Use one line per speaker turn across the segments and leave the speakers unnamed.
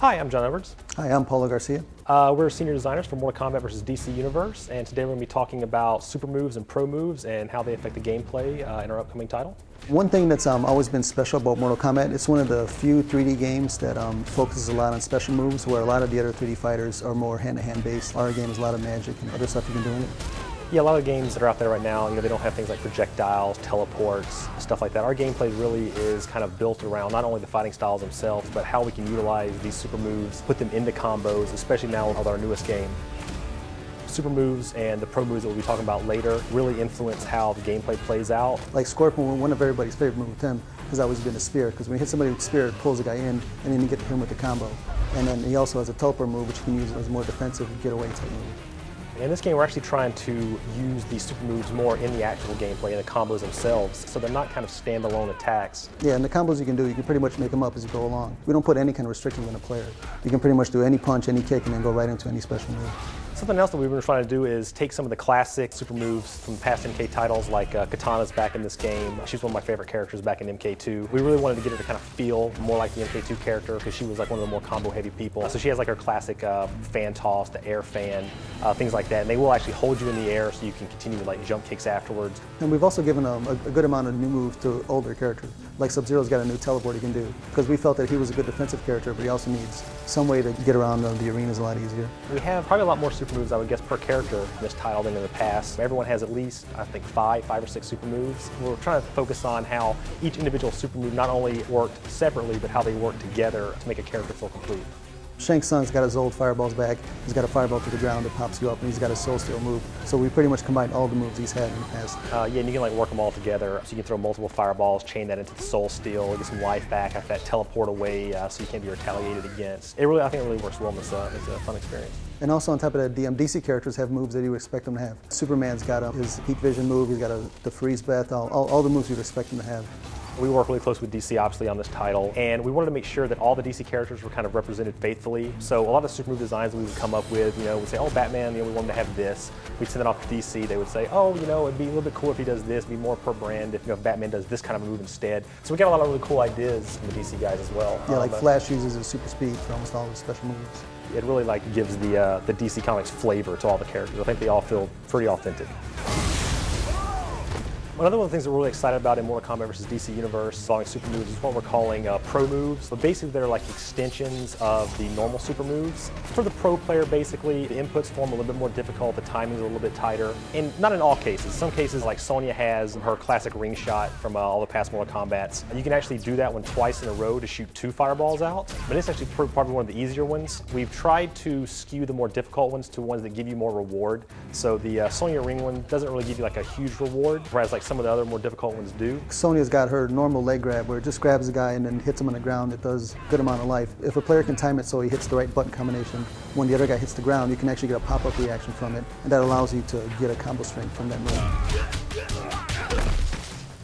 Hi, I'm John Edwards.
Hi, I'm Paulo Garcia.
We're senior designers for Mortal Kombat vs. DC Universe, and today we're going to be talking about super moves and pro moves and how they affect the gameplay in our upcoming title.
One thing that's always been special about Mortal Kombat, it's one of the few 3D games that focuses a lot on special moves, where a lot of the other 3D fighters are more hand-to-hand based. Our game is a lot of magic and other stuff you can do in it.
Yeah, a lot of games that are out there right now, they don't have things like projectiles, teleports, stuff like that. Our gameplay really is kind of built around not only the fighting styles themselves, but how we can utilize these super moves, put them into combos, especially now with our newest game. Super moves and the pro moves that we'll be talking about later really influence how the gameplay plays out.
Like Scorpion, one of everybody's favorite moves with him has always been the spear, because when you hit somebody with the spear, it pulls the guy in, and then you get to him with the combo. And then he also has a teleport move, which you can use as a more defensive getaway type move.
In this game, we're actually trying to use these super moves more in the actual gameplay, in the combos themselves, so they're not kind of standalone attacks.
Yeah, and the combos you can pretty much make them up as you go along. We don't put any kind of restrictions on the player. You can pretty much do any punch, any kick, and then go right into any special move.
Something else that we've been trying to do is take some of the classic super moves from past MK titles, like Katana's back in this game. She's one of my favorite characters back in MK2. We really wanted to get her to kind of feel more like the MK2 character, because she was like one of the more combo-heavy people. So she has like her classic fan toss, the air fan, things like that. And they will actually hold you in the air so you can continue to like jump kicks afterwards.
And we've also given a good amount of new moves to older characters. Like Sub-Zero's got a new teleport he can do, because we felt that he was a good defensive character, but he also needs some way to get around the arenas a lot easier.
We have probably a lot more super moves, I would guess, per character in this title than in the past. Everyone has at least, I think, five or six super moves. We're trying to focus on how each individual super move not only worked separately, but how they work together to make a character feel complete.
Shang Tsung's got his old fireballs back. He's got a fireball to the ground that pops you up, and he's got a soul steal move. So we pretty much combined all the moves he's had in the past.
Yeah, and you can like work them all together. So you can throw multiple fireballs, chain that into the soul steal, get some life back after that teleport away, so you can't be retaliated against. I think it really works well in this. It's a fun experience.
And also on top of that, the DC characters have moves that you would expect them to have. Superman's got his heat vision move. He's got the freeze breath. All the moves you'd expect him to have.
We work really close with DC, obviously, on this title, and we wanted to make sure that all the DC characters were kind of represented faithfully. So a lot of the super move designs that we would come up with, we'd say, oh, Batman, we want him to have this. We'd send it off to DC. They would say, oh, it'd be a little bit cool if he does this, it'd be more per brand if Batman does this kind of move instead. So we got a lot of really cool ideas from the DC guys as well.
Yeah, like Flash uses his super speed for almost all his special moves.
It really gives the DC Comics flavor to all the characters. I think they all feel pretty authentic. Another one of the things that we're really excited about in Mortal Kombat vs. DC Universe involving super moves is what we're calling pro moves. So basically they're like extensions of the normal super moves. For the pro player, basically, the inputs form a little bit more difficult, the timing's a little bit tighter. And not in all cases. Some cases, like Sonya has her classic ring shot from all the past Mortal Kombats. You can actually do that one twice in a row to shoot 2 fireballs out. But it's actually probably one of the easier ones. We've tried to skew the more difficult ones to ones that give you more reward. So the Sonya ring one doesn't really give you like a huge reward, whereas like some of the other more difficult ones do.
Sonya's got her normal leg grab, where it just grabs the guy and then hits him on the ground. It does a good amount of life. If a player can time it so he hits the right button combination, when the other guy hits the ground, you can actually get a pop-up reaction from it, and that allows you to get a combo strength from that move.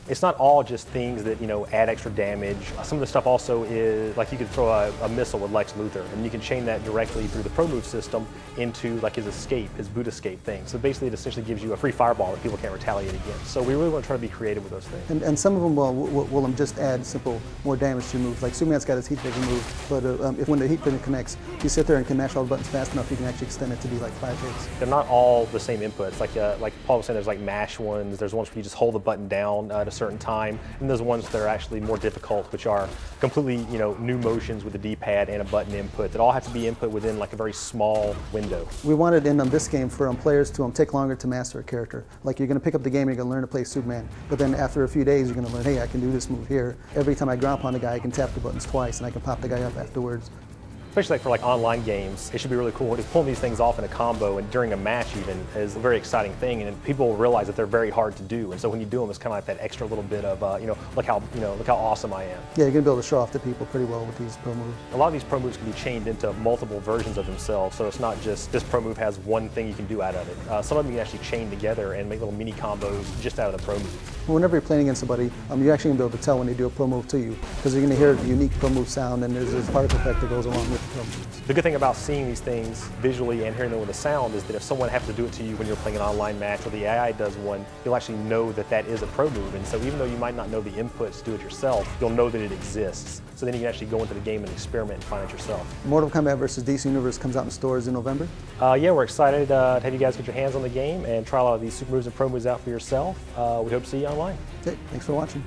It's not all just things that add extra damage. Some of the stuff also is like you could throw a missile with Lex Luthor, and you can chain that directly through the pro move system into like his escape, his boot escape thing. So basically, it essentially gives you a free fireball that people can't retaliate against. So we really want to try to be creative with those things.
And some of them will just add simple more damage to moves. Like Superman's got his heat vision move, but when the heat vision connects, you sit there and can mash all the buttons fast enough, you can actually extend it to be like 5 hits.
They're not all the same inputs. Like Paul was saying, there's like mash ones. There's ones where you just hold the button down at a certain time, and there's ones that are actually more difficult, which are completely new motions with a D-pad and a button input that all have to be input within like a very small window.
We wanted in this game for players to take longer to master a character. Like you're going to pick up the game and you're going to learn to play Superman, but then after a few days you're going to learn, hey, I can do this move here. Every time I ground pound a guy, I can tap the buttons twice and I can pop the guy up afterwards.
Especially for online games, it should be really cool. Just pulling these things off in a combo and during a match even is a very exciting thing, and people will realize that they're very hard to do. And so when you do them, it's kind of like that extra little bit of look how awesome I am.
Yeah, you're gonna be able to show off to people pretty well with these pro moves.
A lot of these pro moves can be chained into multiple versions of themselves, so it's not just this pro move has one thing you can do out of it. Some of them you can actually chain together and make little mini combos just out of the pro move.
Whenever you're playing against somebody, you're actually gonna be able to tell when they do a pro move to you, because you're gonna hear the unique pro move sound, and there's this particle effect that goes along with it. with the pro moves.
The good thing about seeing these things visually and hearing them with a sound is that if someone happens to do it to you when you're playing an online match or the AI does one, you'll actually know that that is a pro move. And so even though you might not know the inputs to do it yourself, you'll know that it exists. So then you can actually go into the game and experiment and find it yourself.
Mortal Kombat vs. DC Universe comes out in stores in November.
Yeah, we're excited to have you guys get your hands on the game and try a lot of these super moves and pro moves out for yourself. We hope to see you online.
Okay, thanks for watching.